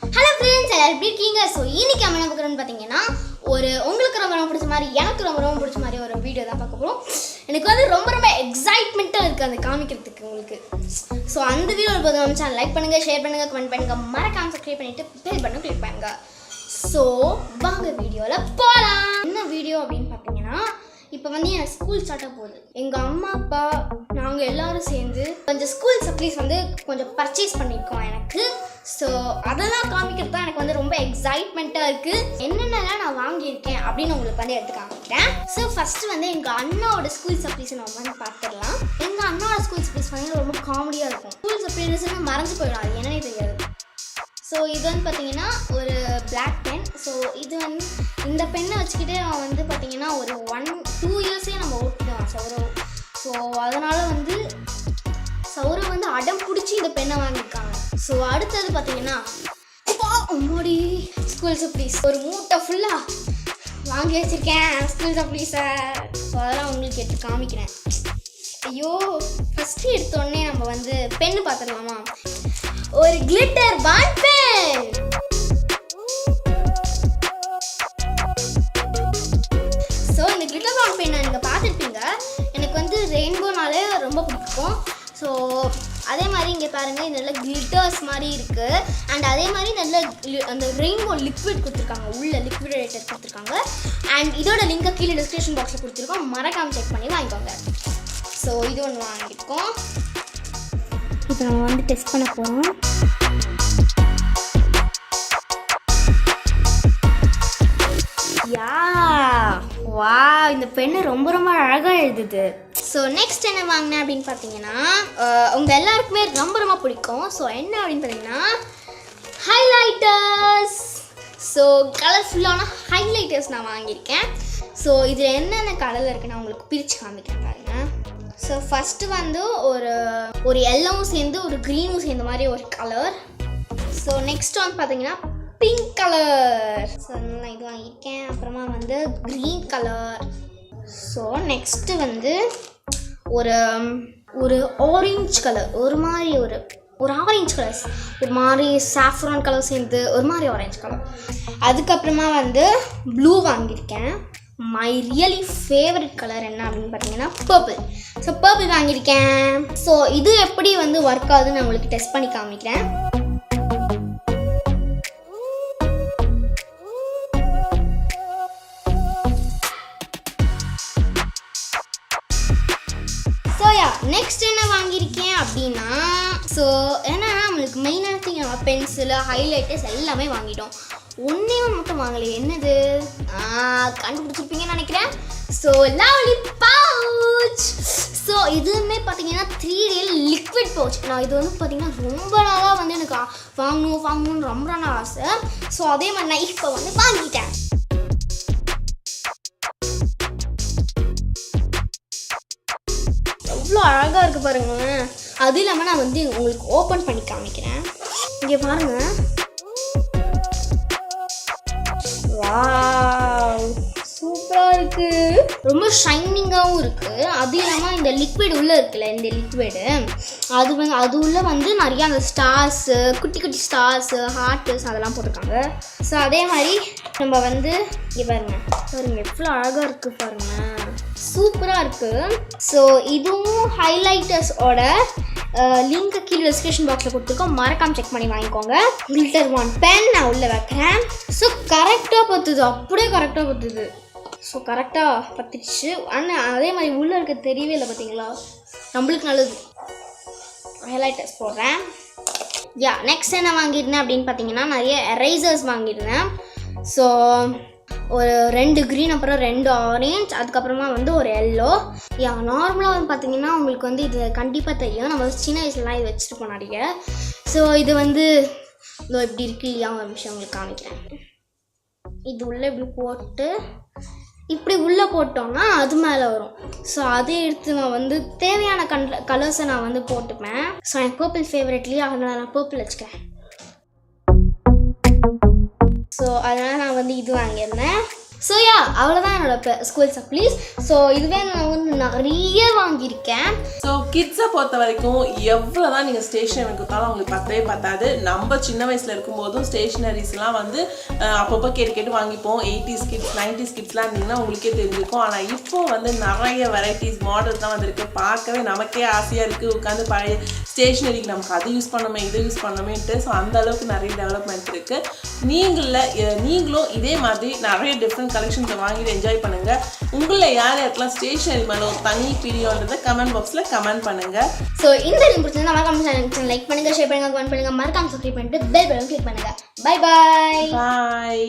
Hello friends, எல்லாரும் எப்படி இருக்கீங்க? ஸோ இன்னைக்கு நம்ம என்ன பார்க்குறோம்னு பார்த்தீங்கன்னா, உங்களுக்கு ரொம்ப பிடிச்ச மாதிரி எனக்கு ரொம்ப பிடிச்ச மாதிரி ஒரு வீடியோ தான் பார்க்க போகிறோம். எனக்கு வந்து ரொம்ப எக்ஸைட்மெண்ட்டாக இருக்குது அந்த காமிக்கிறதுக்கு உங்களுக்கு. ஸோ அந்த வீடியோ போது நம்ம சேனல் லைக் பண்ணுங்கள், ஷேர் பண்ணுங்கள், கமெண்ட் பண்ணுங்கள், மறக்காம சப்ஸ்கிரைப் பண்ணிவிட்டு பெல் பட்டன் கிளிக் பண்ணுங்கள். ஸோ வாங்க வீடியோவில் போகலாம். என்ன வீடியோ அப்படின்னு பார்த்தீங்கன்னா, இப்போ வந்து என் ஸ்கூல் ஸ்டார்ட் ஆக போகுது. எங்கள் அம்மா அப்பா நாங்கள் எல்லோரும் சேர்ந்து கொஞ்சம் ஸ்கூல் சப்ளீஸ் வந்து கொஞ்சம் பர்ச்சேஸ் பண்ணியிருக்கோம் எனக்கு. ஸோ அதெல்லாம் காமிக்கிறது தான் எனக்கு வந்து ரொம்ப எக்ஸைட்மெண்ட்டாக இருக்குது. என்னென்னலாம் நான் வாங்கியிருக்கேன் அப்படின்னு உங்களுக்கு வந்து எடுத்து காமிக்கிறேன். ஸோ ஃபஸ்ட்டு வந்து எங்கள் அண்ணாவோட ஸ்கூல் சப்ளீஸை நம்ம வந்து பார்த்துடலாம். எங்கள் அண்ணாவோட ஸ்கூல் சப்ளீஸ் வந்து ரொம்ப காமெடியாக இருக்கும். ஸ்கூல் சப்ளீஸ்ன்னு மறைஞ்சு போயிடும், அது என்னன்னே தெரியாது. ஸோ இது வந்து பார்த்தீங்கன்னா ஒரு பிளாக் பென். ஸோ இது வந்து இந்த பெண்ணை வச்சுக்கிட்டே அவன் வந்து பார்த்தீங்கன்னா ஒரு 1-2 இயர்ஸே நம்ம ஓட்டிடுவான் சௌரவ். ஸோ அதனால் வந்து சௌரவ் வந்து அடம் பிடிச்சி இந்த பெண்ணை வாங்கியிருக்காங்க. ஸோ அடுத்தது பார்த்தீங்கன்னா அம்மாடி ஸ்கூல் சப்ளீஸ் ஒரு மூட்டை ஃபுல்லாக வாங்கி வச்சுருக்கேன் ஸ்கூல் சப்ளீஸை. ஸோ அதெல்லாம் உங்களுக்கு எடுத்து காமிக்கிறேன். ஐயோ, ஃபஸ்ட்டு எடுத்தோடனே நம்ம வந்து பென்னு பார்த்துடலாமா? ஒரு கிளிட்டர் பாண்ட் பென். ஸோ இந்த கிளிட்டர் பாண்ட் பென் நீங்கள் பார்த்துருப்பீங்க. எனக்கு வந்து ரெயின்போனாலே ரொம்ப பிடிக்கும். ஸோ அதே மாதிரி இங்கே பாருங்கள், இது நல்ல கிளிட்டர்ஸ் மாதிரி இருக்குது. அண்ட் அதே மாதிரி நல்ல அந்த ரெயின்போ லிக்விட் கொடுத்துருக்காங்க, உள்ள லிக்விடேட்டர் கொடுத்துருக்காங்க. அண்ட் இதோட லிங்கை கீழே டிஸ்கிரிப்ஷன் பாக்ஸில் கொடுத்துருக்கோம், மறக்காமல் செக் பண்ணி வாங்கிக்கோங்க. ஸோ இது ஒன்று வாங்கியிருக்கோம். இப்போ நம்ம வந்து டெஸ்ட் பண்ண போகிறோம். வா, இந்த பெண்ணு ரொம்ப அழகாக எழுதுது. ஸோ நெக்ஸ்ட் என்ன வாங்கினேன் அப்படின்னு பார்த்தீங்கன்னா, உங்கள் எல்லாருக்குமே ரொம்ப பிடிக்கும். ஸோ என்ன அப்படின்னு பார்த்தீங்கன்னா ஹைலைட்டர்ஸ். ஸோ கலர்ஃபுல்லான ஹைலைட்டர்ஸ் நான் வாங்கியிருக்கேன். ஸோ இதில் என்னென்ன கலரில் இருக்குது நான் உங்களுக்கு பிரித்து காமிக்கிறேன் பாருங்கள். ஸோ ஃபஸ்ட்டு வந்து ஒரு எல்லோவும் சேர்ந்து ஒரு க்ரீனும் சேர்ந்த மாதிரி ஒரு கலர். ஸோ நெக்ஸ்ட் வந்து பார்த்தீங்கன்னா பிங்க் கலர். ஸோ நான் இது வாங்கியிருக்கேன். அப்புறமா வந்து க்ரீன் கலர். ஸோ நெக்ஸ்ட்டு வந்து ஒரு ஆரஞ்சு கலர், ஒரு மாதிரி ஒரு ஆரஞ்சு கலர்ஸ், ஒரு மாதிரி சாஃப்ரான் கலர் சேர்ந்து ஒரு மாதிரி ஆரஞ்சு கலர். அதுக்கப்புறமா வந்து ப்ளூ வாங்கியிருக்கேன். மை ரியலி ஃபேவரட் கலர் என்ன அப்படின்னு பார்த்தீங்கன்னா பர்பிள். ஸோ பர்பிள் வாங்கியிருக்கேன். ஸோ இது எப்படி வந்து ஒர்க் ஆகுதுன்னு நான் உங்களுக்கு டெஸ்ட் பண்ணி காமிக்கிறேன். நெக்ஸ்ட் என்ன வாங்கியிருக்கேன் அப்படின்னா, ஸோ ஏன்னா நம்மளுக்கு மெயினான திங் நம்ம பென்சிலு ஹைலைட்டர்ஸ் எல்லாமே வாங்கிட்டோம். ஒன்றே ஒன்று மட்டும் வாங்கலையே, என்னது கண்டுபிடிச்சிருப்பீங்கன்னு நினைக்கிறேன். So lovely pouch. ஸோ இதுவுமே பார்த்தீங்கன்னா 3D லிக்விட் பவுச். நான் இது வந்து பார்த்தீங்கன்னா ரொம்ப நாளாக வந்து எனக்கு வாங்கணும்னு ரொம்ப நாள் ஆசை. ஸோ அதே மாதிரி நான் இப்போ வந்து வாங்கிட்டேன். எவ்வளோ அழகாக இருக்குது பாருங்களேன். அது இல்லாமல் நான் வந்து உங்களுக்கு ஓப்பன் பண்ணி காமிக்கிறேன். இங்கே பாருங்கள். வாவ், சூப்பராக இருக்குது. ரொம்ப ஷைனிங்காகவும் இருக்குது. அது இல்லாமல் இந்த லிக்விட் உள்ளே இருக்குல்ல, இந்த லிக்விடு அது உள்ளே வந்து நிறையா அந்த ஸ்டார்ஸு, குட்டி ஸ்டார்ஸு, ஹார்ட்ஸ் அதெல்லாம் போட்டிருக்காங்க. ஸோ அதே மாதிரி நம்ம வந்து இங்கே பாருங்கள் எவ்வளோ அழகாக இருக்குது பாருங்கள், சூப்பராக இருக்குது. ஸோ இதுவும் ஹைலைட்டர்ஸோட லிங்க் கீழே டிஸ்கிரிப்ஷன் பாக்ஸில் கொடுத்துருக்கோம், மறக்காமல் செக் பண்ணி வாங்கிக்கோங்க. கிளிட்டர் ஒன் பென் நான் உள்ளே வைக்கிறேன். ஸோ கரெக்டாக பத்துது, அப்படியே கரெக்டாக பத்துது. ஸோ கரெக்டாக பத்துச்சு. ஆனால் அதே மாதிரி உள்ளே இருக்க தெரியவே இல்லை பார்த்தீங்களா, நம்மளுக்கு நல்லது. ஹைலைட்டர்ஸ் போடுறேன். நெக்ஸ்ட் என்ன வாங்கியிருந்தேன் அப்படின்னு பார்த்தீங்கன்னா, நிறைய எரேசர்ஸ் வாங்கியிருந்தேன். ஸோ ஒரு 2 க்ரீன், அப்புறம் 2 ஆரஞ்ச், அதுக்கப்புறமா வந்து ஒரு எல்லோ. நார்மலாக வந்து பார்த்தீங்கன்னா உங்களுக்கு வந்து இது கண்டிப்பாக தெரியும், நம்ம சின்ன வயசுலலாம் இது வச்சுருப்போம் நிறைய. ஸோ இது வந்து இதோ இப்படி இருக்கு இல்லையா, ஒரு விஷயம் உங்களுக்கு காமிக்கிறேன். இது உள்ளே இப்படி உள்ளே போட்டோம்னா அது மேலே வரும். ஸோ அதை எடுத்து நான் வந்து தேவையான கலர்ஸை நான் வந்து போட்டுப்பேன். ஸோ எனக்கு பர்பிள் ஃபேவரெட்லேயே, அதனால் நான் பர்பிள் வச்சுக்கிறேன். ஸோ அதனால் நான் வந்து இது வாங்கியிருந்தேன். ஸோ யா அவ்வளோதான் என்னோட ஸ்கூல் சப்ளீஸ். ஸோ இதுவே நான் வந்து நிறைய வாங்கியிருக்கேன். ஸோ கிட்ஸை பொறுத்த வரைக்கும் எவ்வளோ தான் நீங்கள் ஸ்டேஷனரி கொடுத்தாலும் அவங்களுக்கு பத்தவே பத்தாது. நம்ம சின்ன வயசில் இருக்கும்போதும் ஸ்டேஷனரிஸ்லாம் வந்து அப்பப்போ கேட்டு வாங்கிப்போம். 80s கிட்ஸ் 90s கிட்ஸ்லாம் இருந்தீங்கன்னா உங்களுக்கே தெரிஞ்சிருக்கும். ஆனால் இப்போ வந்து நிறைய வெரைட்டிஸ் மாடல்ஸ்லாம் வந்துருக்கு. பார்க்கவே நமக்கே ஆசையாக இருக்குது. உட்காந்து பழைய ஸ்டேஷனரிக்கு நமக்கு அது யூஸ் பண்ணோமே இது யூஸ் பண்ணோமேன்ட்டு. ஸோ அந்த அளவுக்கு நிறைய டெவலப்மெண்ட் இருக்குது. நீங்களும் இதே மாதிரி நிறைய டிஃப்ரெண்ட் கலெக்ஷன்ஸை வாங்கிட்டு என்ஜாய் பண்ணுங்கள். உங்களில் யாருக்கெல்லாம் ஸ்டேஷனரி மேலே ஒரு தனி பிரியோன்றதை கமெண்ட் பாக்ஸில் கமெண்ட் பண்ணுங்கள். ஸோ இந்த வீடியோ பிடிச்சிருந்தா மறக்காம சேனல் லைக் பண்ணுங்கள், ஷேர் பண்ணுங்கள், கமெண்ட் பண்ணுங்கள், மறக்காம சப்ஸ்கிரைப் பண்ணிட்டு பெல் பட்டன் கிளிக் பண்ணுங்கள். Bye bye.